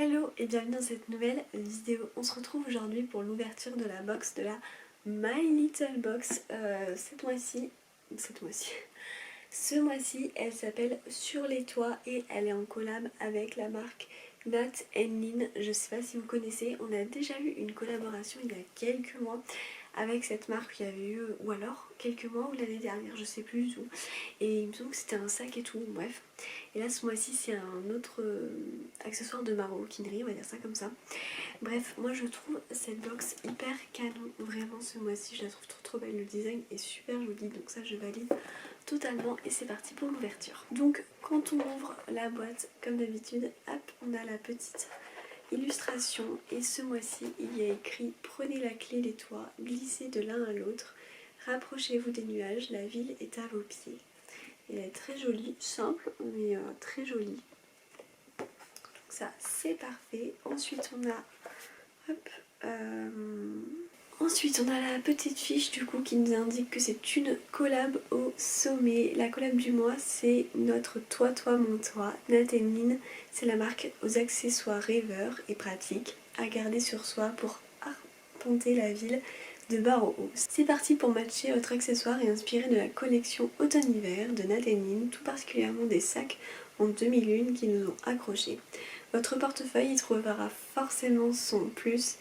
Hello et bienvenue dans cette nouvelle vidéo. On se retrouve aujourd'hui pour l'ouverture de la box de la My Little Box. Ce mois-ci, elle s'appelle Sur les toits et elle est en collab avec la marque Nat Nin. Je sais pas si vous connaissez, on a déjà eu une collaboration il y a quelques mois avec cette marque. Il y avait eu, ou alors quelques mois ou l'année dernière, je sais plus du tout. Et il me semble que c'était un sac et tout, bref. Et là ce mois-ci c'est un autre accessoire de maroquinerie, on va dire ça comme ça. Bref, moi je trouve cette box hyper canon, vraiment ce mois-ci je la trouve trop belle, le design est super joli, donc ça je valide totalement. Et c'est parti pour l'ouverture. Donc quand on ouvre la boîte, comme d'habitude, hop, on a la petite illustration et ce mois-ci il y a écrit: prenez la clé des toits, glissez de l'un à l'autre, rapprochez-vous des nuages, la ville est à vos pieds. Elle est très jolie, simple mais très jolie. Donc ça c'est parfait. Ensuite on a Ensuite, on a la petite fiche du coup qui nous indique que c'est une collab au sommet. La collab du mois, c'est notre Toi, Toi, Mon Toi. Nat Nin, c'est la marque aux accessoires rêveurs et pratiques à garder sur soi pour arpenter la ville de bas en haut. C'est parti pour matcher votre accessoire et inspiré de la collection automne-hiver de Nat Nin, tout particulièrement des sacs en 2001 qui nous ont accrochés. Votre portefeuille y trouvera forcément son plus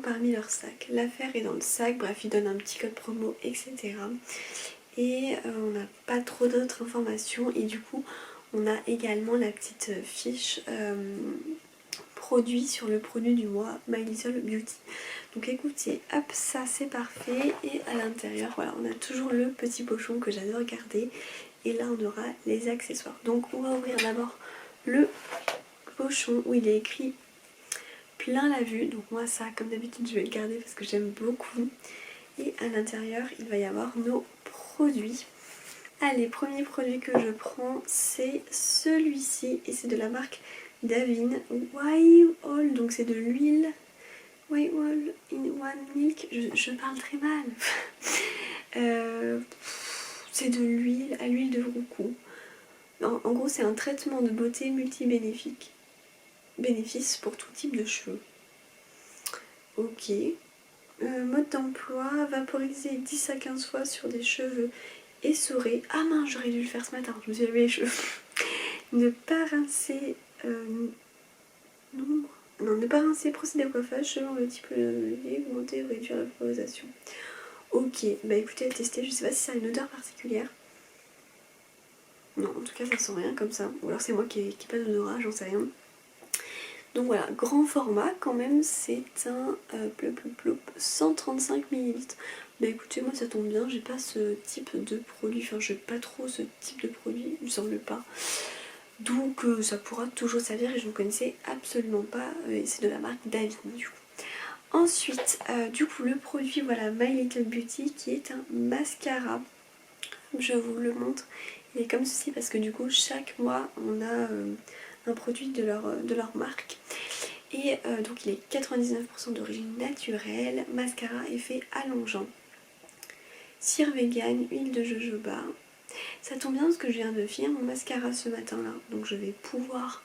parmi leurs sacs. L'affaire est dans le sac, bref, ils donnent un petit code promo, etc. Et on n'a pas trop d'autres informations. Et du coup, on a également la petite fiche produit sur le produit du mois, My Little Beauty. Donc écoutez, hop, ça c'est parfait. Et à l'intérieur, voilà, on a toujours le petit pochon que j'adore garder. Et là, on aura les accessoires. Donc on va ouvrir d'abord le pochon où il est écrit plein la vue, donc moi ça comme d'habitude je vais le garder parce que j'aime beaucoup. Et à l'intérieur il va y avoir nos produits. Allez, premier produit que je prends c'est celui-ci et c'est de la marque Davin White All, donc c'est de l'huile White All in One Milk. Je parle très mal. C'est de l'huile à l'huile de roucou. En gros c'est un traitement de beauté multi-bénéfique. Bénéfice pour tout type de cheveux. Ok. Mode d'emploi, vaporiser 10 à 15 fois sur des cheveux essorés. Ah mince, j'aurais dû le faire ce matin, je me suis lavé les cheveux. Ne pas rincer. Ne pas rincer, procéder au coiffage selon le type de augmenter ou réduire la vaporisation. Ok, bah écoutez, à tester, je sais pas si ça a une odeur particulière. Non, en tout cas ça sent rien comme ça. Ou alors c'est moi qui n'ai pas d'odorat, j'en sais rien. Donc voilà, grand format quand même, c'est un 135 ml. Bah écoutez, moi ça tombe bien, j'ai pas ce type de produit, enfin j'ai pas trop ce type de produit, il me semble pas. Donc ça pourra toujours servir et je ne connaissais absolument pas, et c'est de la marque Davin du coup. Ensuite, du coup le produit, voilà, My Little Beauty qui est un mascara. Je vous le montre, il est comme ceci parce que du coup chaque mois on a un produit de leur marque. Et donc il est 99% d'origine naturelle, mascara effet allongeant, cire vegan, huile de jojoba. Ça tombe bien parce que je viens de finir mon mascara ce matin là, donc je vais pouvoir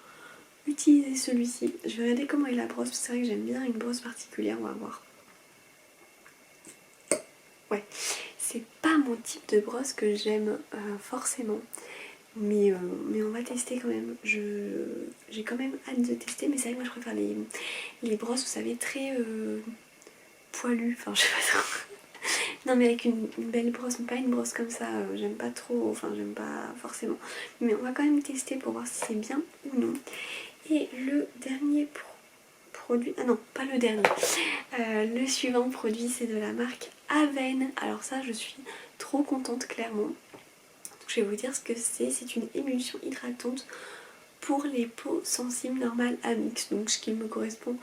utiliser celui-ci. Je vais regarder comment est la brosse, parce que c'est vrai que j'aime bien une brosse particulière, on va voir. Ouais, c'est pas mon type de brosse que j'aime forcément. Mais on va tester quand même. J'ai quand même hâte de tester, mais c'est vrai que moi je préfère les brosses, vous savez, très poilues. Enfin, je sais pas trop. Non, mais avec une belle brosse, mais pas une brosse comme ça, j'aime pas trop, enfin, j'aime pas forcément. Mais on va quand même tester pour voir si c'est bien ou non. Et le dernier produit, ah non, pas le dernier. Le suivant produit, c'est de la marque Aven. Alors, ça, je suis trop contente, clairement. Je vais vous dire ce que c'est. C'est une émulsion hydratante pour les peaux sensibles normales à mix, donc ce qui me correspond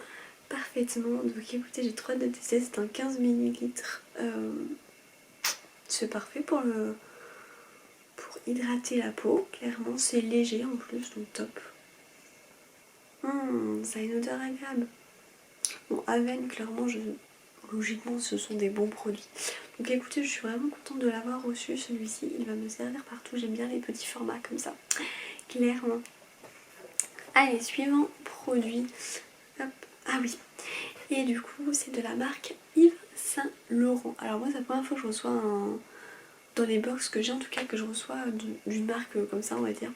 parfaitement. Donc écoutez, j'ai trop hâte de tester. C'est un 15 ml. C'est parfait pour hydrater la peau. Clairement, c'est léger en plus, donc top. Ça a une odeur agréable. Bon, Aven, clairement, logiquement, ce sont des bons produits. Donc écoutez, je suis vraiment contente de l'avoir reçu, celui-ci. Il va me servir partout. J'aime bien les petits formats comme ça. Clairement. Allez, suivant produit. Hop. Ah oui. Et du coup, c'est de la marque Yves Saint Laurent. Alors moi, c'est la première fois que je reçois dans les box que j'ai en tout cas, que je reçois d'une marque comme ça, on va dire.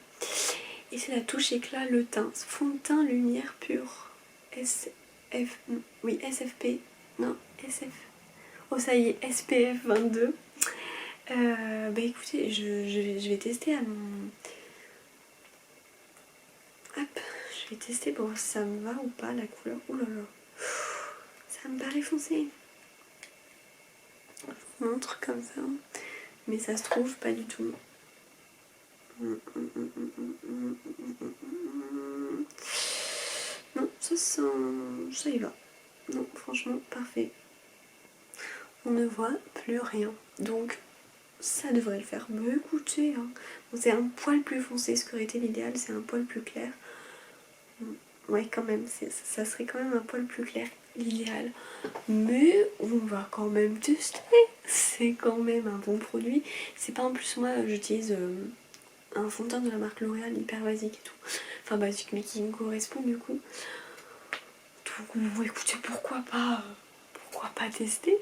Et c'est la touche éclat le teint. Fond de teint lumière pure. SF... Oui, SFP. Non, SF... Oh ça y est, SPF 22. Bah écoutez, je vais tester à mon... Hop, je vais tester pour voir si ça me va ou pas la couleur. Ouh là là. Ça me paraît foncé. Je vous montre comme ça. Mais ça se trouve pas du tout. Non, ça y va. Non, franchement, parfait. On ne voit plus rien. Donc, ça devrait le faire. Mais écoutez, hein. Bon, c'est un poil plus foncé. Ce qui aurait été l'idéal, c'est un poil plus clair. Ouais, quand même, ça serait quand même un poil plus clair, l'idéal. Mais on va quand même tester. C'est quand même un bon produit. C'est pas en plus, moi, j'utilise un fond de teint de la marque L'Oréal, hyper basique et tout. Enfin, basique, mais qui me correspond du coup. Donc, écoutez, pourquoi pas tester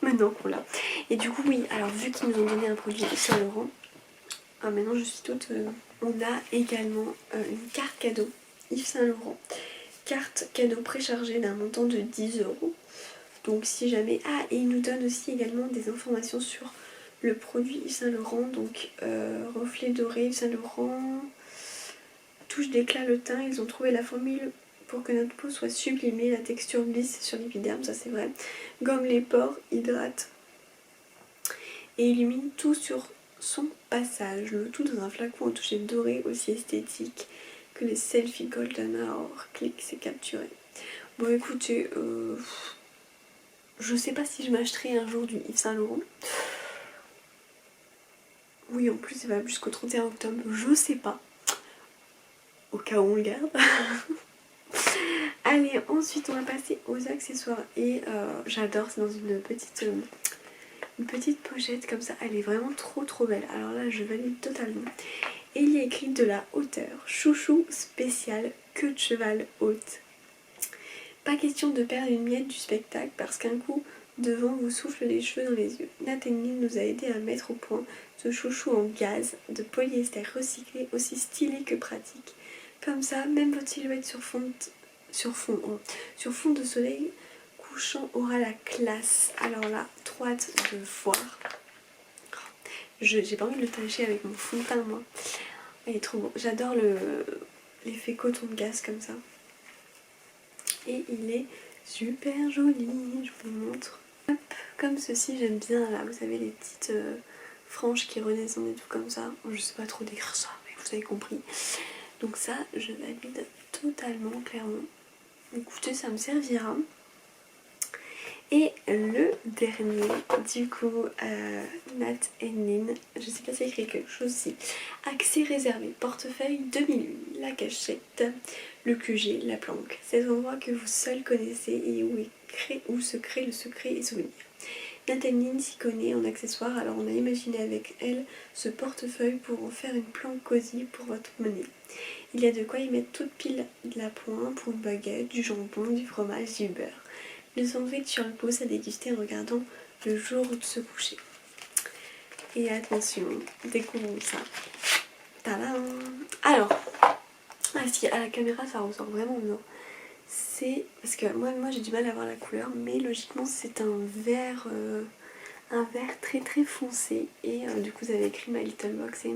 maintenant qu'on l'a. Et du coup, oui, alors vu qu'ils nous ont donné un produit Yves Saint Laurent, maintenant je suis toute... on a également une carte cadeau Yves Saint Laurent. Carte cadeau préchargée d'un montant de 10 €. Donc si jamais... Ah, et ils nous donnent aussi également des informations sur le produit Yves Saint Laurent. Donc reflet doré Yves Saint Laurent, touche d'éclat le teint. Ils ont trouvé la formule pour que notre peau soit sublimée, la texture glisse sur l'épiderme, ça c'est vrai. Gomme les pores, hydrate et illumine tout sur son passage. Le tout dans un flacon au toucher doré aussi esthétique que les selfies golden hour. Clic, c'est capturé. Bon écoutez, je sais pas si je m'achèterai un jour du Yves Saint Laurent. Oui, en plus ça va jusqu'au 31 octobre, je sais pas. Au cas où on le garde. Allez, ensuite on va passer aux accessoires. Et j'adore, c'est dans une petite pochette comme ça. Elle est vraiment trop belle. Alors là, je valide totalement. Et il y a écrit de la hauteur. Chouchou spécial, queue de cheval haute. Pas question de perdre une miette du spectacle parce qu'un coup de vent vous souffle les cheveux dans les yeux. Nathalie nous a aidé à mettre au point ce chouchou en gaz de polyester recyclé aussi stylé que pratique. Comme ça, même votre silhouette sur fond de soleil couchant aura la classe. Alors là, trop hâte de voir. J'ai pas envie de le tâcher avec mon fond de teint, moi. Il est trop beau. J'adore l'effet coton de gaz comme ça. Et il est super joli. Je vous le montre. Hop, comme ceci, j'aime bien là. Vous savez, les petites franges qui redescendent et tout comme ça. Je sais pas trop décrire ça, mais vous avez compris. Donc ça, je valide totalement, clairement. Écoutez, ça me servira. Et le dernier, du coup, Nat Nin, je sais pas si écrit quelque chose ici. Accès réservé, portefeuille 2008, la cachette, le QG, la planque. Cet endroit que vous seul connaissez et où se crée le secret et souvenir. Nat Nin s'y connaît en accessoires, alors on a imaginé avec elle ce portefeuille pour en faire une planque cosy pour votre monnaie. Il y a de quoi y mettre toute pile de la pointe pour une baguette, du jambon, du fromage, du beurre. Le sandwich sur le pouce à déguster en regardant le jour de se coucher. Et attention, découvrons ça. Tadam! Alors, si à la caméra ça ressort vraiment bien. C'est parce que moi j'ai du mal à voir la couleur, mais logiquement c'est un vert très foncé. Et du coup vous avez écrit My Little Box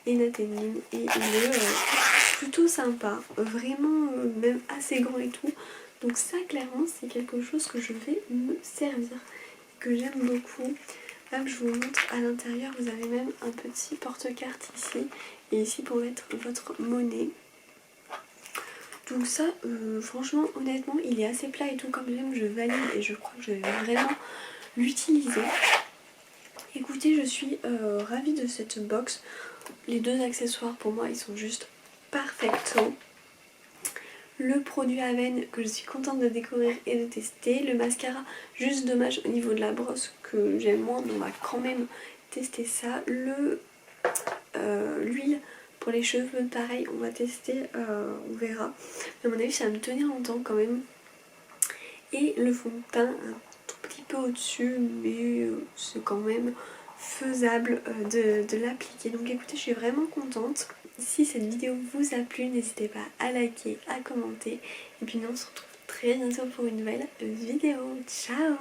et Nathalie. Et il est plutôt sympa, vraiment même assez grand et tout. Donc ça clairement c'est quelque chose que je vais me servir, que j'aime beaucoup. Là je vous montre à l'intérieur, vous avez même un petit porte-carte ici et ici pour mettre votre monnaie. Donc ça franchement honnêtement il est assez plat et tout comme j'aime, je valide et je crois que je vais vraiment l'utiliser. Écoutez, je suis ravie de cette box. Les deux accessoires pour moi ils sont juste perfecto. Le produit à veine que je suis contente de découvrir et de tester. Le mascara, juste dommage au niveau de la brosse que j'aime moins, mais on va quand même tester ça. L'huile Pour les cheveux pareil, on va tester, on verra. Mais à mon avis ça va me tenir longtemps quand même. Et le fond de teint un tout petit peu au-dessus, mais c'est quand même faisable de l'appliquer. Donc écoutez, je suis vraiment contente. Si cette vidéo vous a plu, n'hésitez pas à liker, à commenter. Et puis nous on se retrouve très bientôt pour une nouvelle vidéo. Ciao!